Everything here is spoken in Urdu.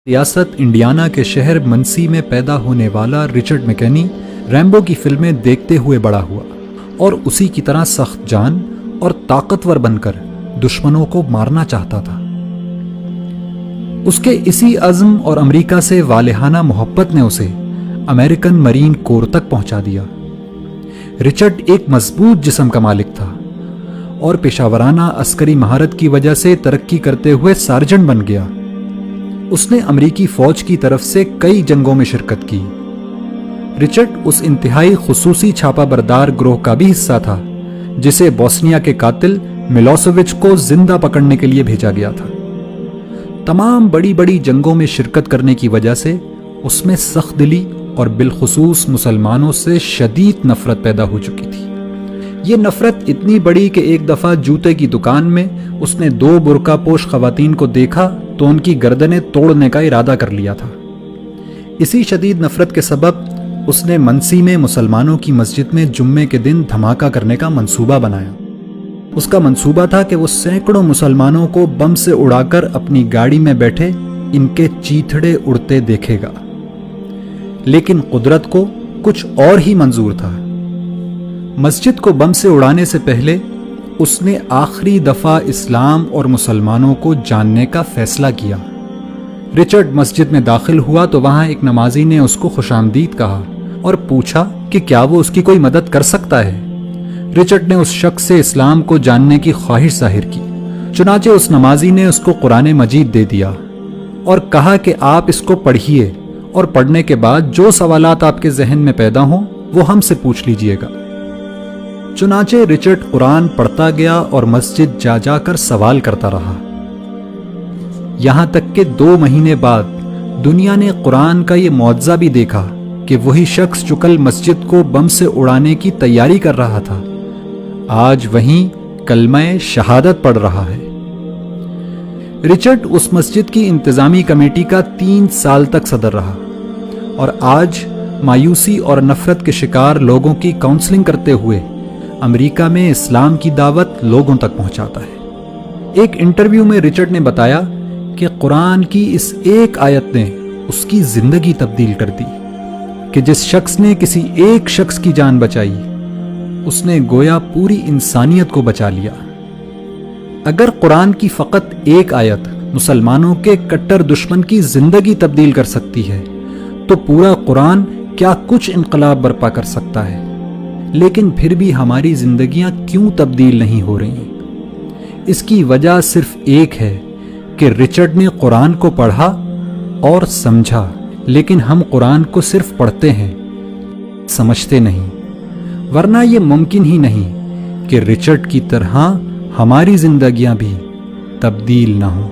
ریاست انڈیانا کے شہر منسی میں پیدا ہونے والا رچرڈ میکنی ریمبو کی فلمیں دیکھتے ہوئے بڑا ہوا اور اسی کی طرح سخت جان اور طاقتور بن کر دشمنوں کو مارنا چاہتا تھا۔ اس کے اسی عزم اور امریکہ سے والہانہ محبت نے اسے امریکن مرین کور تک پہنچا دیا۔ رچرڈ ایک مضبوط جسم کا مالک تھا اور پیشہ ورانہ عسکری مہارت کی وجہ سے ترقی کرتے ہوئے سارجنٹ بن گیا۔ اس نے امریکی فوج کی طرف سے کئی جنگوں میں شرکت کی۔ رچرڈ اس انتہائی خصوصی چھاپا بردار گروہ کا بھی حصہ تھا جسے بوسنیا کے قاتل ملوسیوچ کو زندہ پکڑنے کے لیے بھیجا گیا تھا۔ تمام بڑی بڑی جنگوں میں شرکت کرنے کی وجہ سے اس میں سخت دلی اور بالخصوص مسلمانوں سے شدید نفرت پیدا ہو چکی تھی۔ یہ نفرت اتنی بڑی کہ ایک دفعہ جوتے کی دکان میں اس نے 2 برقع پوش خواتین کو دیکھا تو ان کی گردنیں توڑنے کا ارادہ کر لیا تھا۔ اسی شدید نفرت کے سبب اس نے منسی میں مسلمانوں کی مسجد میں جمعے کے دن دھماکہ کرنے کا منصوبہ بنایا۔ اس کا منصوبہ تھا کہ وہ سینکڑوں مسلمانوں کو بم سے اڑا کر اپنی گاڑی میں بیٹھے ان کے چیتھڑے اڑتے دیکھے گا، لیکن قدرت کو کچھ اور ہی منظور تھا۔ مسجد کو بم سے اڑانے سے پہلے اس نے آخری دفعہ اسلام اور مسلمانوں کو جاننے کا فیصلہ کیا۔ رچرڈ مسجد میں داخل ہوا تو وہاں ایک نمازی نے اس کو خوش آمدید کہا اور پوچھا کہ کیا وہ اس کی کوئی مدد کر سکتا ہے۔ رچرڈ نے اس شخص سے اسلام کو جاننے کی خواہش ظاہر کی، چنانچہ اس نمازی نے اس کو قرآن مجید دے دیا اور کہا کہ آپ اس کو پڑھیے اور پڑھنے کے بعد جو سوالات آپ کے ذہن میں پیدا ہوں وہ ہم سے پوچھ لیجئے گا۔ چنانچہ رچرڈ قرآن پڑھتا گیا اور مسجد جا جا کر سوال کرتا رہا، یہاں تک کہ 2 مہینے بعد دنیا نے قرآن کا یہ معجزہ بھی دیکھا کہ وہی شخص جو کل مسجد کو بم سے اڑانے کی تیاری کر رہا تھا آج وہیں کلمہ شہادت پڑھ رہا ہے۔ رچرڈ اس مسجد کی انتظامی کمیٹی کا 3 سال تک صدر رہا اور آج مایوسی اور نفرت کے شکار لوگوں کی کاؤنسلنگ کرتے ہوئے امریکہ میں اسلام کی دعوت لوگوں تک پہنچاتا ہے۔ ایک انٹرویو میں رچرڈ نے بتایا کہ قرآن کی اس ایک آیت نے اس کی زندگی تبدیل کر دی کہ جس شخص نے کسی ایک شخص کی جان بچائی اس نے گویا پوری انسانیت کو بچا لیا۔ اگر قرآن کی فقط ایک آیت مسلمانوں کے کٹر دشمن کی زندگی تبدیل کر سکتی ہے تو پورا قرآن کیا کچھ انقلاب برپا کر سکتا ہے۔ لیکن پھر بھی ہماری زندگیاں کیوں تبدیل نہیں ہو رہی؟ اس کی وجہ صرف ایک ہے کہ رچرڈ نے قرآن کو پڑھا اور سمجھا، لیکن ہم قرآن کو صرف پڑھتے ہیں، سمجھتے نہیں، ورنہ یہ ممکن ہی نہیں کہ رچرڈ کی طرح ہماری زندگیاں بھی تبدیل نہ ہوں۔